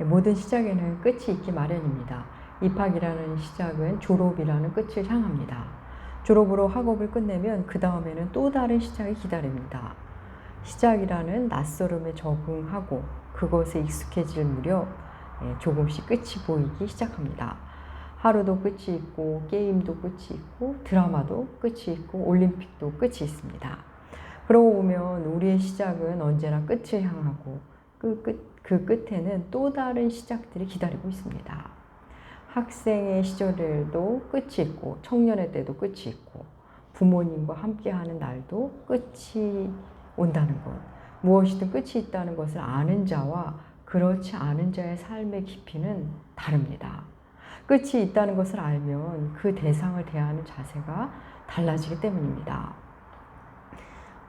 모든 시작에는 끝이 있기 마련입니다. 입학이라는 시작은 졸업이라는 끝을 향합니다. 졸업으로 학업을 끝내면 그 다음에는 또 다른 시작이 기다립니다. 시작이라는 낯설음에 적응하고 그것에 익숙해질 무렵 조금씩 끝이 보이기 시작합니다. 하루도 끝이 있고 게임도 끝이 있고 드라마도 끝이 있고 올림픽도 끝이 있습니다. 그러고 보면 우리의 시작은 언제나 끝을 향하고 그 끝에는 또 다른 시작들이 기다리고 있습니다. 학생의 시절에도 끝이 있고 청년의 때도 끝이 있고 부모님과 함께하는 날도 끝이 온다는 것, 무엇이든 끝이 있다는 것을 아는 자와 그렇지 않은 자의 삶의 깊이는 다릅니다. 끝이 있다는 것을 알면 그 대상을 대하는 자세가 달라지기 때문입니다.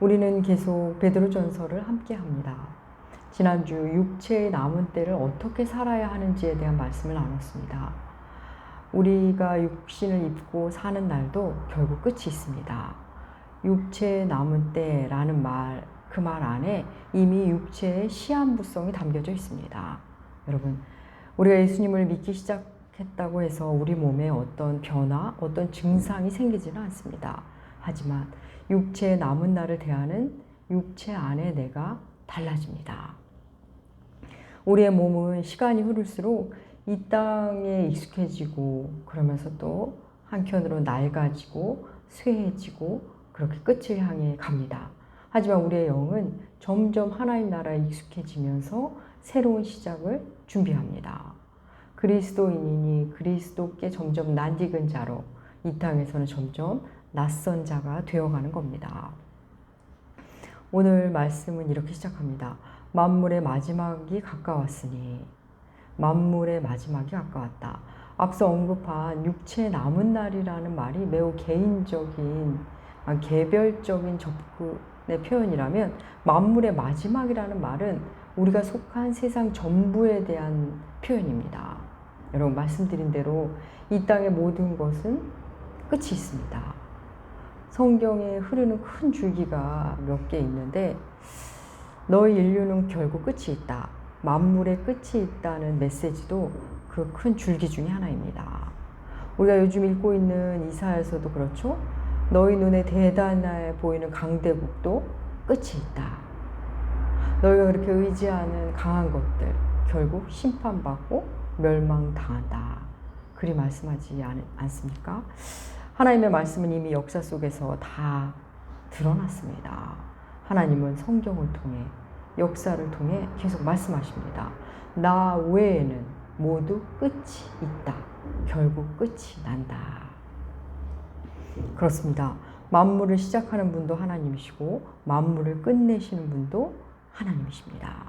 우리는 계속 베드로전서를 함께 합니다. 지난주 육체의 남은 때를 어떻게 살아야 하는지에 대한 말씀을 나눴습니다. 우리가 육신을 입고 사는 날도 결국 끝이 있습니다. 육체의 남은 때라는 말, 그 말 안에 이미 육체의 시한부성이 담겨져 있습니다. 여러분, 우리가 예수님을 믿기 시작했다고 해서 우리 몸에 어떤 변화, 어떤 증상이 생기지는 않습니다. 하지만 육체의 남은 날을 대하는 육체 안에 내가 달라집니다. 우리의 몸은 시간이 흐를수록 이 땅에 익숙해지고 그러면서 또 한편으로 낡아지고 쇠해지고 그렇게 끝을 향해 갑니다. 하지만 우리의 영은 점점 하나님 나라에 익숙해지면서 새로운 시작을 준비합니다. 그리스도인이니 그리스도께 점점 낯익은 자로 이 땅에서는 점점 낯선 자가 되어가는 겁니다. 오늘 말씀은 이렇게 시작합니다. 만물의 마지막이 가까웠으니. 만물의 마지막이 가까웠다. 앞서 언급한 육체 남은 날이라는 말이 매우 개인적인, 개별적인 접근의 표현이라면 만물의 마지막이라는 말은 우리가 속한 세상 전부에 대한 표현입니다. 여러분, 말씀드린 대로 이 땅의 모든 것은 끝이 있습니다. 성경에 흐르는 큰 줄기가 몇 개 있는데 너희 인류는 결국 끝이 있다. 만물의 끝이 있다는 메시지도 그 큰 줄기 중에 하나입니다. 우리가 요즘 읽고 있는 이사야서도 그렇죠. 너희 눈에 대단해 보이는 강대국도 끝이 있다. 너희가 그렇게 의지하는 강한 것들 결국 심판받고 멸망당한다. 그리 말씀하지 않습니까? 하나님의 말씀은 이미 역사 속에서 다 드러났습니다. 하나님은 성경을 통해 역사를 통해 계속 말씀하십니다. 나 외에는 모두 끝이 있다. 결국 끝이 난다. 그렇습니다. 만물을 시작하는 분도 하나님이시고 만물을 끝내시는 분도 하나님이십니다.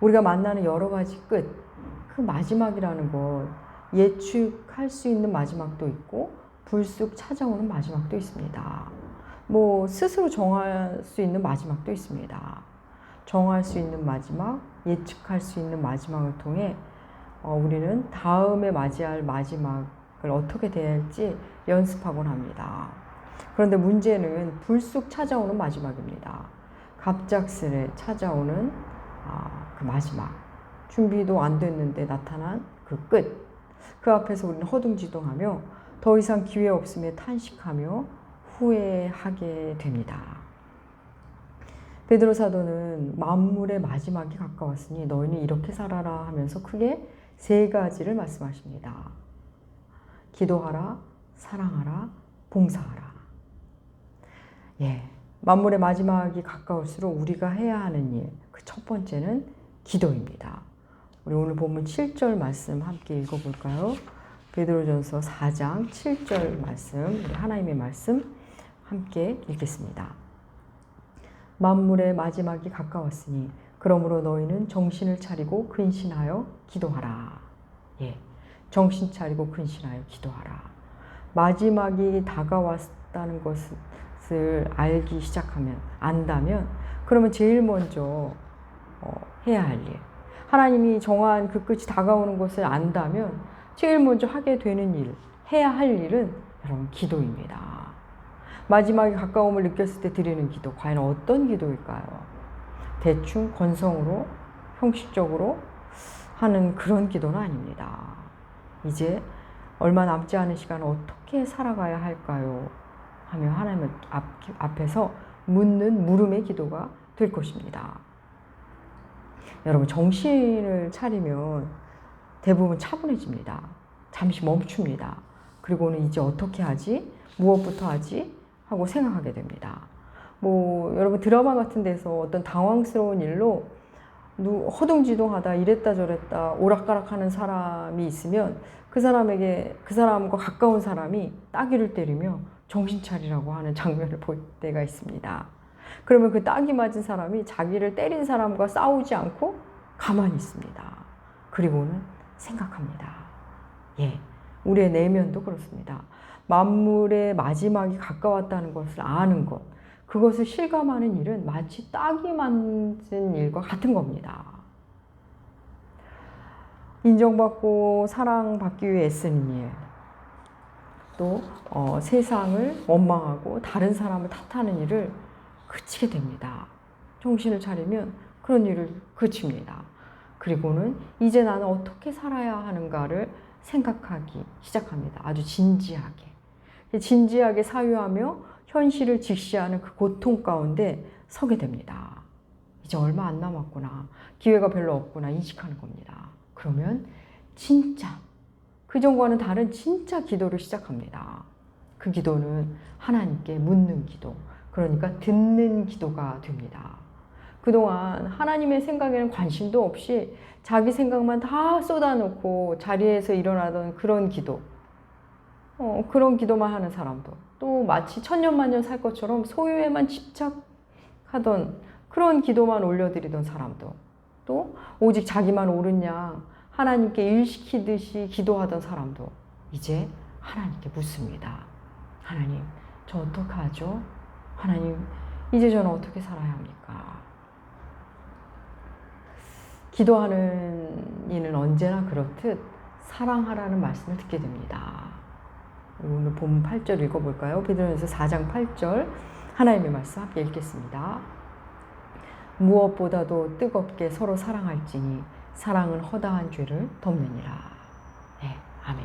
우리가 만나는 여러 가지 끝, 그 마지막이라는 것 예측할 수 있는 마지막도 있고 불쑥 찾아오는 마지막도 있습니다. 스스로 정할 수 있는 마지막도 있습니다. 정할 수 있는 마지막, 예측할 수 있는 마지막을 통해 우리는 다음에 맞이할 마지막을 어떻게 대할지 연습하곤 합니다. 그런데 문제는 불쑥 찾아오는 마지막입니다. 갑작스레 찾아오는 그 마지막, 준비도 안 됐는데 나타난 그 끝, 그 앞에서 우리는 허둥지둥하며 더 이상 기회 없음에 탄식하며 후회하게 됩니다. 베드로 사도는 만물의 마지막이 가까웠으니 너희는 이렇게 살아라 하면서 크게 세 가지를 말씀하십니다. 기도하라, 사랑하라, 봉사하라. 만물의 마지막이 가까울수록 우리가 해야 하는 일, 그 첫 번째는 기도입니다. 우리 오늘 본문 7절 말씀 함께 읽어볼까요? 베드로전서 4장 7절 말씀, 우리 하나님의 말씀 함께 읽겠습니다. 만물의 마지막이 가까웠으니 그러므로 너희는 정신을 차리고 근신하여 기도하라. 정신 차리고 근신하여 기도하라. 마지막이 다가왔다는 것을 알기 시작하면, 안다면, 그러면 제일 먼저 해야 할 일, 하나님이 정한 그 끝이 다가오는 것을 안다면 제일 먼저 하게 되는 일, 해야 할 일은 여러분 기도입니다. 마지막에 가까움을 느꼈을 때 드리는 기도, 과연 어떤 기도일까요? 대충 건성으로, 형식적으로 하는 그런 기도는 아닙니다. 이제 얼마 남지 않은 시간을 어떻게 살아가야 할까요? 하며 하나님 앞에서 묻는 물음의 기도가 될 것입니다. 여러분, 정신을 차리면 대부분 차분해집니다. 잠시 멈춥니다. 그리고는 이제 어떻게 하지? 무엇부터 하지? 하고 생각하게 됩니다. 여러분 드라마 같은 데서 어떤 당황스러운 일로 허둥지둥하다 이랬다 저랬다 오락가락하는 사람이 있으면 그 사람과 가까운 사람이 따귀를 때리며 정신 차리라고 하는 장면을 볼 때가 있습니다. 그러면 그 따귀 맞은 사람이 자기를 때린 사람과 싸우지 않고 가만히 있습니다. 그리고는 생각합니다. 우리의 내면도 그렇습니다. 만물의 마지막이 가까웠다는 것을 아는 것, 그것을 실감하는 일은 마치 따귀 맞은 일과 같은 겁니다. 인정받고 사랑받기 위해 애쓰는 일, 또 세상을 원망하고 다른 사람을 탓하는 일을 그치게 됩니다. 정신을 차리면 그런 일을 그칩니다. 그리고는 이제 나는 어떻게 살아야 하는가를 생각하기 시작합니다. 아주 진지하게 사유하며 현실을 직시하는 그 고통 가운데 서게 됩니다. 이제 얼마 안 남았구나, 기회가 별로 없구나 인식하는 겁니다. 그러면 진짜 그전과는 다른 진짜 기도를 시작합니다. 그 기도는 하나님께 묻는 기도, 그러니까 듣는 기도가 됩니다. 그동안 하나님의 생각에는 관심도 없이 자기 생각만 다 쏟아놓고 자리에서 일어나던 그런 기도, 그런 기도만 하는 사람도, 또 마치 천년만년 살 것처럼 소유에만 집착하던 그런 기도만 올려드리던 사람도, 또 오직 자기만 옳은 양 하나님께 일시키듯이 기도하던 사람도 이제 하나님께 묻습니다. 하나님, 저 어떡하죠? 하나님, 이제 저는 어떻게 살아야 합니까? 기도하는 이는 언제나 그렇듯 사랑하라는 말씀을 듣게 됩니다. 오늘 본문 8절 읽어볼까요? 베드로전서 4장 8절 하나님의 말씀 함께 읽겠습니다. 무엇보다도 뜨겁게 서로 사랑할지니 사랑은 허다한 죄를 덮느니라. 아멘.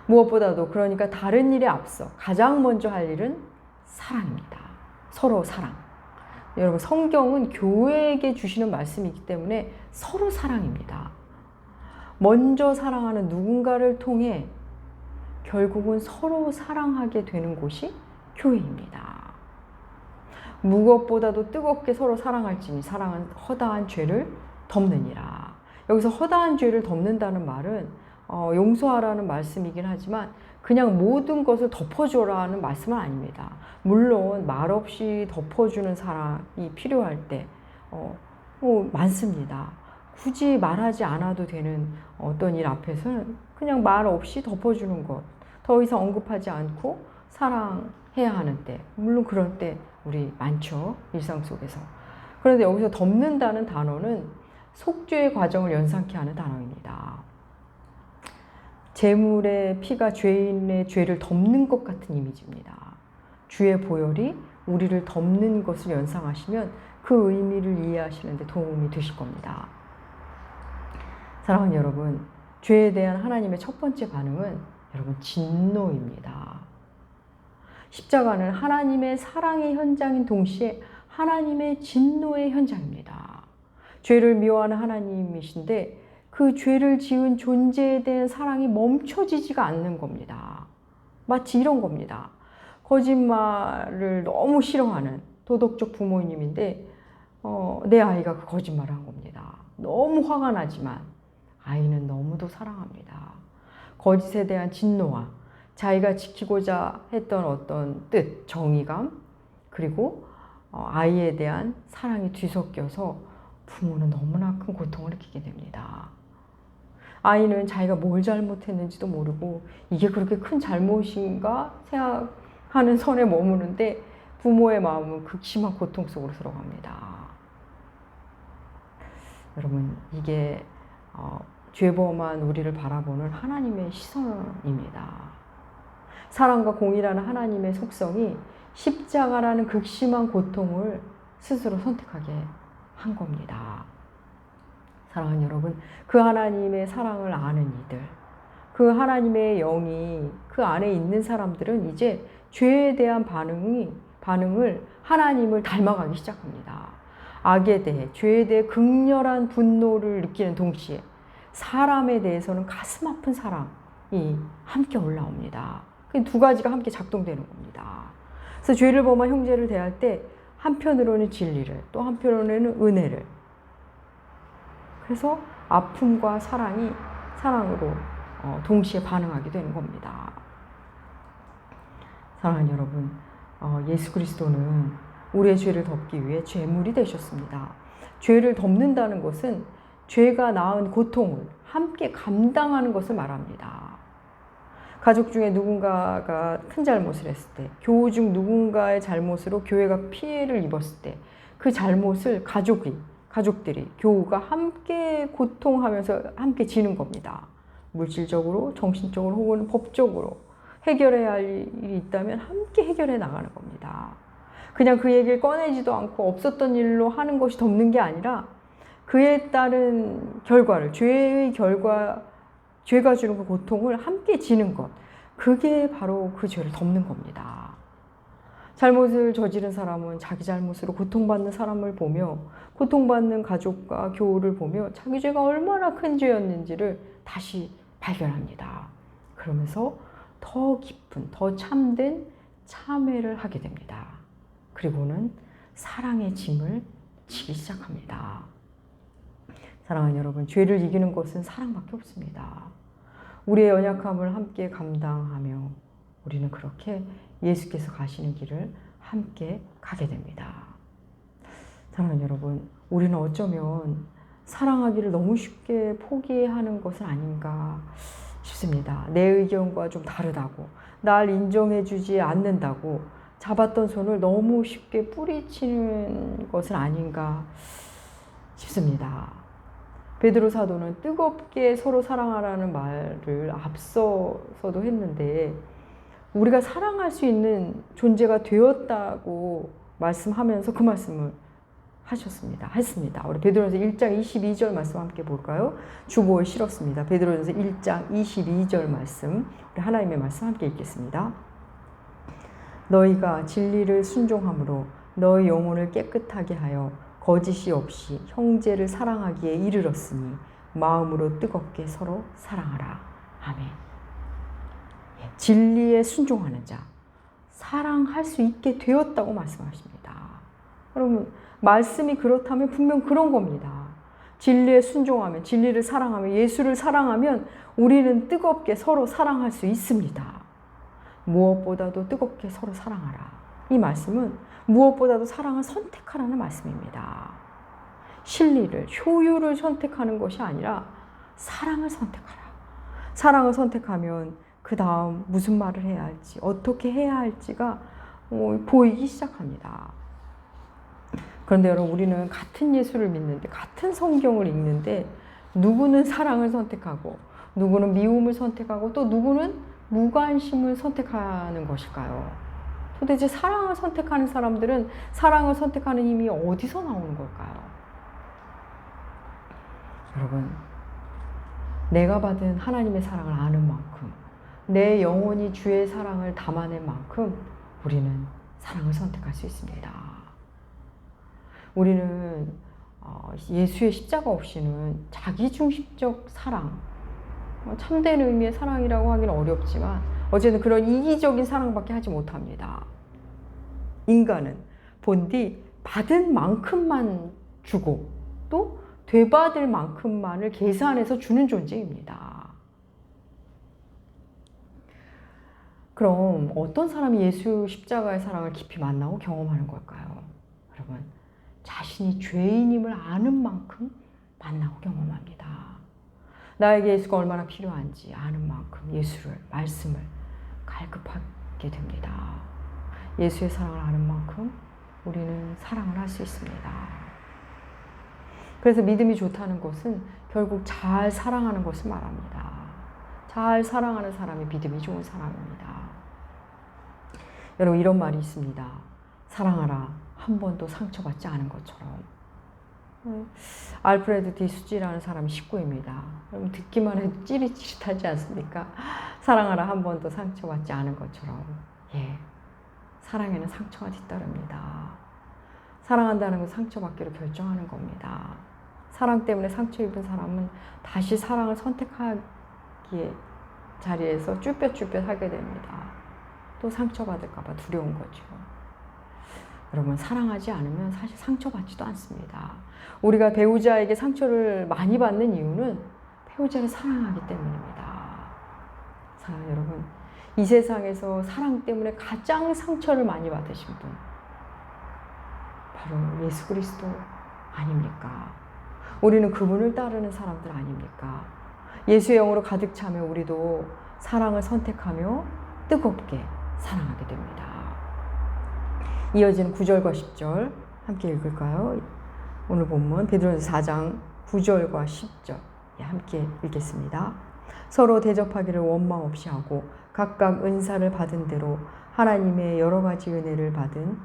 무엇보다도, 그러니까 다른 일에 앞서 가장 먼저 할 일은 사랑입니다. 서로 사랑. 여러분, 성경은 교회에게 주시는 말씀이기 때문에 서로 사랑입니다. 먼저 사랑하는 누군가를 통해 결국은 서로 사랑하게 되는 곳이 교회입니다. 무엇보다도 뜨겁게 서로 사랑할지니 사랑은 허다한 죄를 덮느니라. 여기서 허다한 죄를 덮는다는 말은 용서하라는 말씀이긴 하지만 그냥 모든 것을 덮어줘라는 말씀은 아닙니다. 물론 말없이 덮어주는 사람이 필요할 때 많습니다. 굳이 말하지 않아도 되는 어떤 일 앞에서는 그냥 말 없이 덮어주는 것, 더 이상 언급하지 않고 사랑해야 하는 때, 물론 그럴 때 우리 많죠, 일상 속에서. 그런데 여기서 덮는다는 단어는 속죄의 과정을 연상케 하는 단어입니다. 제물의 피가 죄인의 죄를 덮는 것 같은 이미지입니다. 주의 보혈이 우리를 덮는 것을 연상하시면 그 의미를 이해하시는 데 도움이 되실 겁니다. 사랑하는 여러분, 죄에 대한 하나님의 첫 번째 반응은 여러분 진노입니다. 십자가는 하나님의 사랑의 현장인 동시에 하나님의 진노의 현장입니다. 죄를 미워하는 하나님이신데 그 죄를 지은 존재에 대한 사랑이 멈춰지지가 않는 겁니다. 마치 이런 겁니다. 거짓말을 너무 싫어하는 도덕적 부모님인데 내 아이가 그 거짓말을 한 겁니다. 너무 화가 나지만 아이는 너무도 사랑합니다. 거짓에 대한 진노와 자기가 지키고자 했던 어떤 뜻, 정의감, 그리고 아이에 대한 사랑이 뒤섞여서 부모는 너무나 큰 고통을 느끼게 됩니다. 아이는 자기가 뭘 잘못했는지도 모르고 이게 그렇게 큰 잘못인가 생각하는 선에 머무는데 부모의 마음은 극심한 고통 속으로 들어갑니다. 여러분, 이게 죄범한 우리를 바라보는 하나님의 시선입니다. 사랑과 공의라는 하나님의 속성이 십자가라는 극심한 고통을 스스로 선택하게 한 겁니다. 사랑하는 여러분, 그 하나님의 사랑을 아는 이들, 그 하나님의 영이 그 안에 있는 사람들은 이제 죄에 대한 반응을 하나님을 닮아가기 시작합니다. 악에 대해, 죄에 대해 극렬한 분노를 느끼는 동시에 사람에 대해서는 가슴 아픈 사랑이 함께 올라옵니다. 그 두 가지가 함께 작동되는 겁니다. 그래서 죄를 범한 형제를 대할 때 한편으로는 진리를, 또 한편으로는 은혜를. 그래서 아픔과 사랑으로 동시에 반응하게 되는 겁니다. 사랑하는 여러분, 예수 그리스도는 우리의 죄를 덮기 위해 죄물이 되셨습니다. 죄를 덮는다는 것은 죄가 낳은 고통을 함께 감당하는 것을 말합니다. 가족 중에 누군가가 큰 잘못을 했을 때, 교우 중 누군가의 잘못으로 교회가 피해를 입었을 때, 그 잘못을 가족들이, 교우가 함께 고통하면서 함께 지는 겁니다. 물질적으로, 정신적으로 혹은 법적으로 해결해야 할 일이 있다면 함께 해결해 나가는 겁니다. 그냥 그 얘기를 꺼내지도 않고 없었던 일로 하는 것이 덮는 게 아니라 그에 따른 결과를, 죄가 주는 그 고통을 함께 지는 것, 그게 바로 그 죄를 덮는 겁니다. 잘못을 저지른 사람은 자기 잘못으로 고통받는 사람을 보며, 고통받는 가족과 교우를 보며 자기 죄가 얼마나 큰 죄였는지를 다시 발견합니다. 그러면서 더 깊은, 더 참된 참회를 하게 됩니다. 그리고는 사랑의 짐을 지기 시작합니다. 사랑하는 여러분, 죄를 이기는 것은 사랑밖에 없습니다. 우리의 연약함을 함께 감당하며 우리는 그렇게 예수께서 가시는 길을 함께 가게 됩니다. 사랑하는 여러분, 우리는 어쩌면 사랑하기를 너무 쉽게 포기하는 것은 아닌가 싶습니다. 내 의견과 좀 다르다고, 날 인정해주지 않는다고 잡았던 손을 너무 쉽게 뿌리치는 것은 아닌가 싶습니다. 베드로 사도는 뜨겁게 서로 사랑하라는 말을 앞서서도 했는데, 우리가 사랑할 수 있는 존재가 되었다고 말씀하면서 그 말씀을 했습니다. 우리 베드로전서 1장 22절 말씀 함께 볼까요? 주보에 실었습니다. 베드로전서 1장 22절 말씀, 우리 하나님의 말씀 함께 읽겠습니다. 너희가 진리를 순종함으로 너희 영혼을 깨끗하게 하여 거짓이 없이 형제를 사랑하기에 이르렀으니 마음으로 뜨겁게 서로 사랑하라. 아멘. 진리에 순종하는 자, 사랑할 수 있게 되었다고 말씀하십니다. 여러분, 말씀이 그렇다면 분명 그런 겁니다. 진리에 순종하면, 진리를 사랑하면, 예수를 사랑하면 우리는 뜨겁게 서로 사랑할 수 있습니다. 무엇보다도 뜨겁게 서로 사랑하라. 이 말씀은 무엇보다도 사랑을 선택하라는 말씀입니다. 실리를, 효율을 선택하는 것이 아니라 사랑을 선택하라. 사랑을 선택하면 그 다음 무슨 말을 해야 할지, 어떻게 해야 할지가 보이기 시작합니다. 그런데 여러분, 우리는 같은 예수를 믿는데, 같은 성경을 읽는데 누구는 사랑을 선택하고 누구는 미움을 선택하고 또 누구는 무관심을 선택하는 것일까요? 도대체 사랑을 선택하는 사람들은 사랑을 선택하는 힘이 어디서 나오는 걸까요? 여러분, 내가 받은 하나님의 사랑을 아는 만큼, 내 영혼이 주의 사랑을 담아낸 만큼 우리는 사랑을 선택할 수 있습니다. 우리는 예수의 십자가 없이는 자기중심적 사랑, 참된 의미의 사랑이라고 하기는 어렵지만 어쨌든 그런 이기적인 사랑밖에 하지 못합니다. 인간은 본디 받은 만큼만 주고 또 되받을 만큼만을 계산해서 주는 존재입니다. 그럼 어떤 사람이 예수 십자가의 사랑을 깊이 만나고 경험하는 걸까요? 여러분, 자신이 죄인임을 아는 만큼 만나고 경험합니다. 나에게 예수가 얼마나 필요한지 아는 만큼 예수를, 말씀을 갈급하게 됩니다. 예수의 사랑을 아는 만큼 우리는 사랑을 할 수 있습니다. 그래서 믿음이 좋다는 것은 결국 잘 사랑하는 것을 말합니다. 잘 사랑하는 사람이 믿음이 좋은 사람입니다. 여러분, 이런 말이 있습니다. 사랑하라, 한 번도 상처받지 않은 것처럼. 알프레드 디수지라는 사람이 식구입니다. 여러분 듣기만 해도 찌릿찌릿하지 않습니까? 사랑하라 한 번도 상처받지 않은 것처럼. 예, 사랑에는 상처가 뒤따릅니다. 사랑한다는 건 상처받기로 결정하는 겁니다. 사랑 때문에 상처 입은 사람은 다시 사랑을 선택하기에 자리에서 쭈뼛쭈뼛 하게 됩니다. 또 상처받을까 봐 두려운 거죠. 여러분 사랑하지 않으면 사실 상처받지도 않습니다. 우리가 배우자에게 상처를 많이 받는 이유는 배우자를 사랑하기 때문입니다. 사랑 여러분, 이 세상에서 사랑 때문에 가장 상처를 많이 받으신 분 바로 예수 그리스도 아닙니까? 우리는 그분을 따르는 사람들 아닙니까? 예수의 영으로 가득 차면 우리도 사랑을 선택하며 뜨겁게 사랑하게 됩니다. 이어지는 9절과 10절 함께 읽을까요? 오늘 본문 베드로전서 4장 9절과 10절 함께 읽겠습니다. 서로 대접하기를 원망 없이 하고 각각 은사를 받은 대로 하나님의 여러 가지 은혜를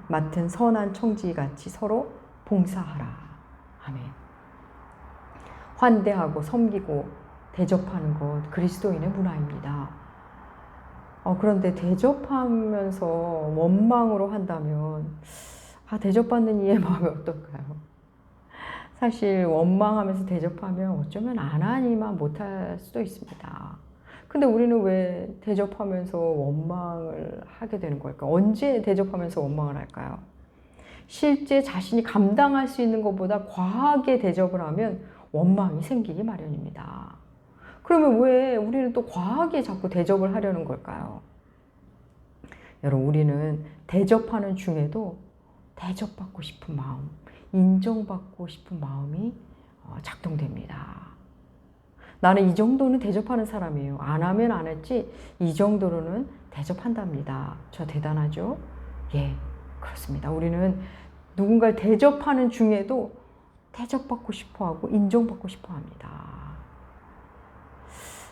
맡은 선한 청지기같이 서로 봉사하라. 아멘. 환대하고 섬기고 대접하는 것 그리스도인의 문화입니다. 그런데 대접하면서 원망으로 한다면 대접받는 이의 마음이 어떨까요? 사실 원망하면서 대접하면 어쩌면 안 하니만 못할 수도 있습니다. 근데 우리는 왜 대접하면서 원망을 하게 되는 걸까? 언제 대접하면서 원망을 할까요? 실제 자신이 감당할 수 있는 것보다 과하게 대접을 하면 원망이 생기기 마련입니다. 그러면 왜 우리는 또 과하게 자꾸 대접을 하려는 걸까요? 여러분, 우리는 대접하는 중에도 대접받고 싶은 마음, 인정받고 싶은 마음이 작동됩니다. 나는 이 정도는 대접하는 사람이에요. 안 하면 안 했지 이 정도로는 대접한답니다. 저 대단하죠? 예, 그렇습니다. 우리는 누군가를 대접하는 중에도 대접받고 싶어하고 인정받고 싶어합니다.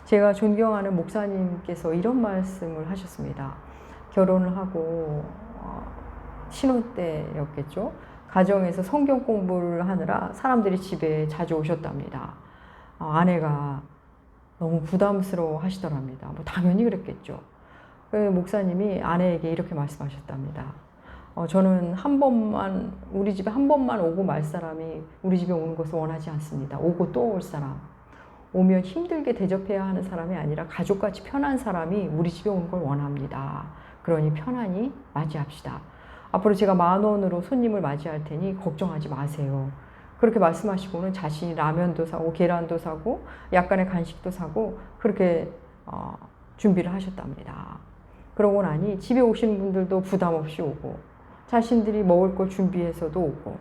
제가 존경하는 목사님께서 이런 말씀을 하셨습니다. 결혼을 하고 신혼 때였겠죠. 가정에서 성경 공부를 하느라 사람들이 집에 자주 오셨답니다. 아내가 너무 부담스러워 하시더랍니다. 당연히 그랬겠죠. 목사님이 아내에게 이렇게 말씀하셨답니다. 저는 우리 집에 한 번만 오고 말 사람이 우리 집에 오는 것을 원하지 않습니다. 오고 또 올 사람. 오면 힘들게 대접해야 하는 사람이 아니라 가족같이 편한 사람이 우리 집에 오는 걸 원합니다. 그러니 편안히 맞이합시다. 앞으로 제가 10,000원으로 손님을 맞이할 테니 걱정하지 마세요. 그렇게 말씀하시고는 자신이 라면도 사고 계란도 사고 약간의 간식도 사고 그렇게 준비를 하셨답니다. 그러고 나니 집에 오시는 분들도 부담 없이 오고 자신들이 먹을 걸 준비해서도 오고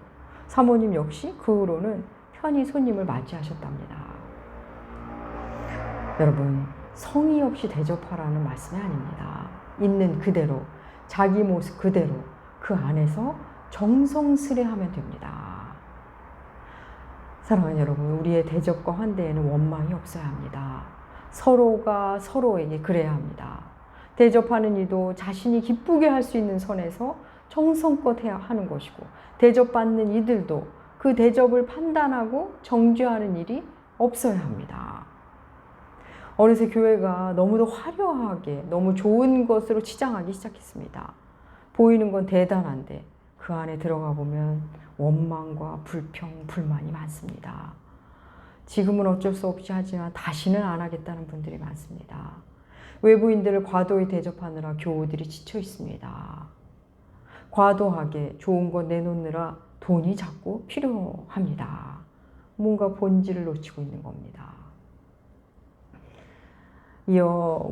사모님 역시 그 후로는 편히 손님을 맞이하셨답니다. 여러분, 성의 없이 대접하라는 말씀이 아닙니다. 있는 그대로, 자기 모습 그대로 그 안에서 정성스레 하면 됩니다. 사랑하는 여러분, 우리의 대접과 환대에는 원망이 없어야 합니다. 서로가 서로에게 그래야 합니다. 대접하는 이도 자신이 기쁘게 할 수 있는 선에서 정성껏 해야 하는 것이고 대접받는 이들도 그 대접을 판단하고 정죄하는 일이 없어야 합니다. 어느새 교회가 너무도 화려하게 너무 좋은 것으로 치장하기 시작했습니다. 보이는 건 대단한데 그 안에 들어가 보면 원망과 불평, 불만이 많습니다. 지금은 어쩔 수 없이 하지만 다시는 안 하겠다는 분들이 많습니다. 외부인들을 과도히 대접하느라 교우들이 지쳐 있습니다. 과도하게 좋은 거 내놓느라 돈이 자꾸 필요합니다. 뭔가 본질을 놓치고 있는 겁니다. 이어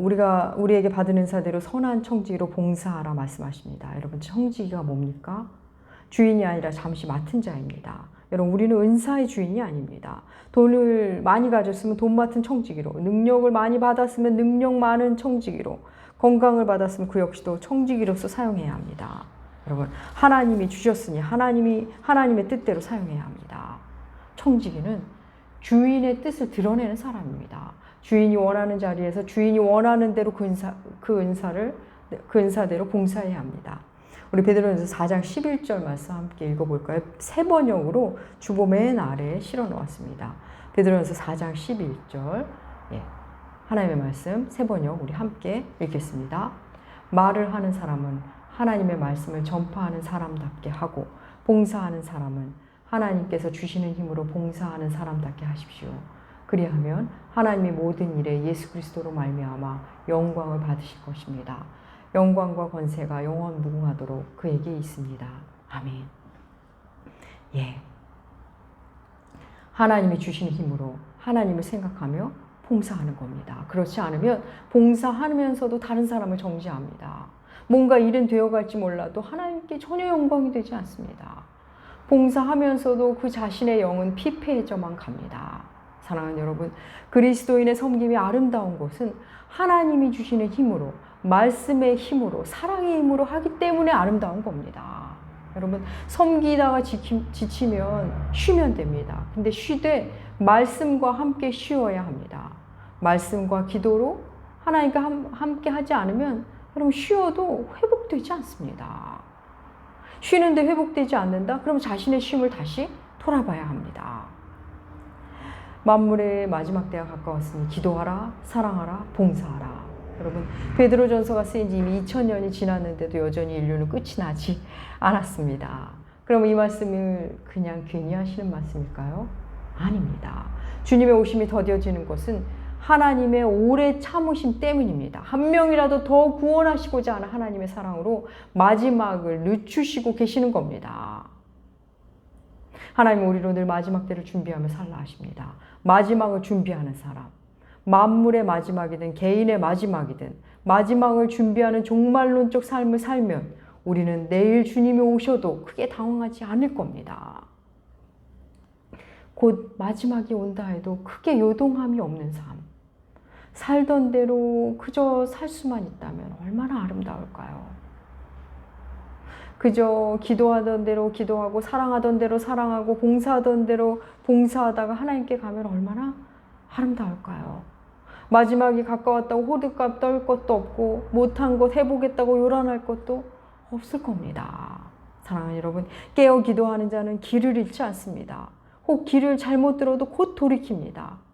우리에게 받은 은사대로 선한 청지기로 봉사하라 말씀하십니다. 여러분, 청지기가 뭡니까? 주인이 아니라 잠시 맡은 자입니다. 여러분, 우리는 은사의 주인이 아닙니다. 돈을 많이 가졌으면 돈 맡은 청지기로, 능력을 많이 받았으면 능력 많은 청지기로, 건강을 받았으면 그 역시도 청지기로서 사용해야 합니다. 여러분, 하나님이 주셨으니 하나님의 뜻대로 사용해야 합니다. 청지기는 주인의 뜻을 드러내는 사람입니다. 주인이 원하는 자리에서 주인이 원하는 대로 그 은사대로 봉사해야 합니다. 우리 베드로전서 4장 11절 말씀 함께 읽어볼까요? 새 번역으로 주보 맨 아래에 실어 놓았습니다. 베드로전서 4장 11절. 예. 하나님의 말씀 새 번역 우리 함께 읽겠습니다. 말을 하는 사람은 하나님의 말씀을 전파하는 사람답게 하고 봉사하는 사람은 하나님께서 주시는 힘으로 봉사하는 사람답게 하십시오. 그리하면 하나님이 모든 일에 예수 그리스도로 말미암아 영광을 받으실 것입니다. 영광과 권세가 영원 무궁하도록 그에게 있습니다. 아멘. 예. 하나님이 주시는 힘으로 하나님을 생각하며 봉사하는 겁니다. 그렇지 않으면 봉사하면서도 다른 사람을 정죄합니다. 뭔가 일은 되어갈지 몰라도 하나님께 전혀 영광이 되지 않습니다. 봉사하면서도 그 자신의 영은 피폐해져만 갑니다. 사랑하는 여러분, 그리스도인의 섬김이 아름다운 것은 하나님이 주시는 힘으로, 말씀의 힘으로, 사랑의 힘으로 하기 때문에 아름다운 겁니다. 여러분, 섬기다가 지치면 쉬면 됩니다. 근데 쉬되 말씀과 함께 쉬어야 합니다. 말씀과 기도로 하나님과 함께 하지 않으면 여러분 쉬어도 회복되지 않습니다. 쉬는데 회복되지 않는다? 그럼 자신의 쉼을 다시 돌아봐야 합니다. 만물의 마지막 때가 가까웠으니 기도하라, 사랑하라, 봉사하라. 여러분, 베드로전서가 쓰인 지 이미 2000년이 지났는데도 여전히 인류는 끝이 나지 않았습니다. 그럼 이 말씀을 그냥 괜히 하시는 말씀일까요? 아닙니다. 주님의 오심이 더뎌지는 것은 하나님의 오래 참으심 때문입니다. 한 명이라도 더 구원하시고자 하는 하나님의 사랑으로 마지막을 늦추시고 계시는 겁니다. 하나님은 우리로 늘 마지막 때를 준비하며 살라 하십니다. 마지막을 준비하는 사람, 만물의 마지막이든 개인의 마지막이든 마지막을 준비하는 종말론적 삶을 살면 우리는 내일 주님이 오셔도 크게 당황하지 않을 겁니다. 곧 마지막이 온다 해도 크게 요동함이 없는 삶, 살던 대로 그저 살 수만 있다면 얼마나 아름다울까요? 그저 기도하던 대로 기도하고 사랑하던 대로 사랑하고 봉사하던 대로 봉사하다가 하나님께 가면 얼마나 아름다울까요? 마지막이 가까웠다고 호들갑 떨 것도 없고 못한 것 해보겠다고 요란할 것도 없을 겁니다. 사랑하는 여러분, 깨어 기도하는 자는 길을 잃지 않습니다. 혹 길을 잘못 들어도 곧 돌이킵니다.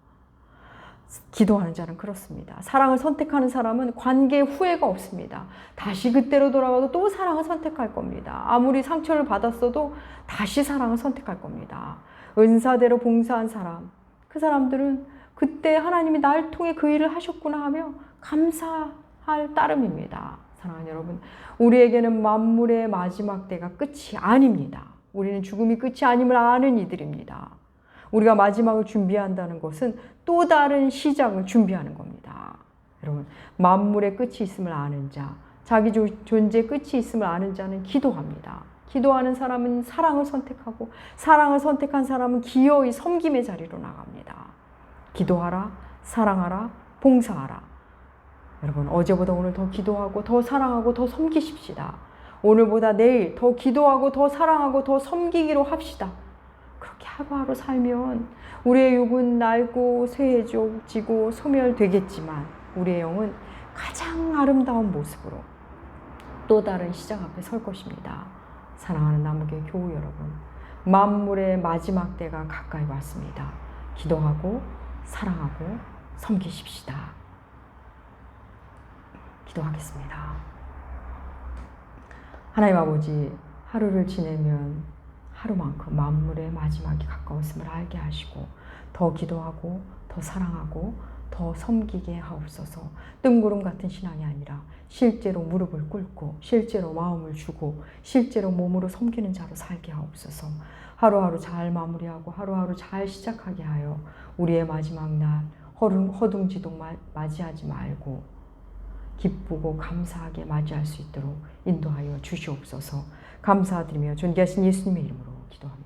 기도하는 자는 그렇습니다. 사랑을 선택하는 사람은 관계에 후회가 없습니다. 다시 그때로 돌아가도 또 사랑을 선택할 겁니다. 아무리 상처를 받았어도 다시 사랑을 선택할 겁니다. 은사대로 봉사한 사람, 그 사람들은 그때 하나님이 날 통해 그 일을 하셨구나 하며 감사할 따름입니다. 사랑하는 여러분, 우리에게는 만물의 마지막 때가 끝이 아닙니다. 우리는 죽음이 끝이 아님을 아는 이들입니다. 우리가 마지막을 준비한다는 것은 또 다른 시작을 준비하는 겁니다. 여러분, 만물의 끝이 있음을 아는 자, 자기 존재의 끝이 있음을 아는 자는 기도합니다. 기도하는 사람은 사랑을 선택하고 사랑을 선택한 사람은 기어이 섬김의 자리로 나갑니다. 기도하라, 사랑하라, 봉사하라. 여러분, 어제보다 오늘 더 기도하고 더 사랑하고 더 섬기십시다. 오늘보다 내일 더 기도하고 더 사랑하고 더 섬기기로 합시다. 그렇게 하루하루 살면 우리의 육은 낡고 쇠해지고 소멸되겠지만 우리의 영은 가장 아름다운 모습으로 또 다른 시작 앞에 설 것입니다. 사랑하는 남우교회 교우 여러분, 만물의 마지막 때가 가까이 왔습니다. 기도하고 사랑하고 섬기십시다. 기도하겠습니다. 하나님 아버지, 하루를 지내면 하루만큼 만물의 마지막이 가까웠음을 알게 하시고 더 기도하고 더 사랑하고 더 섬기게 하옵소서. 뜬구름 같은 신앙이 아니라 실제로 무릎을 꿇고 실제로 마음을 주고 실제로 몸으로 섬기는 자로 살게 하옵소서. 하루하루 잘 마무리하고 하루하루 잘 시작하게 하여 우리의 마지막 날 허둥지둥 맞이하지 말고 기쁘고 감사하게 맞이할 수 있도록 인도하여 주시옵소서. 감사드리며 존귀하신 예수님의 이름으로 기도합니다.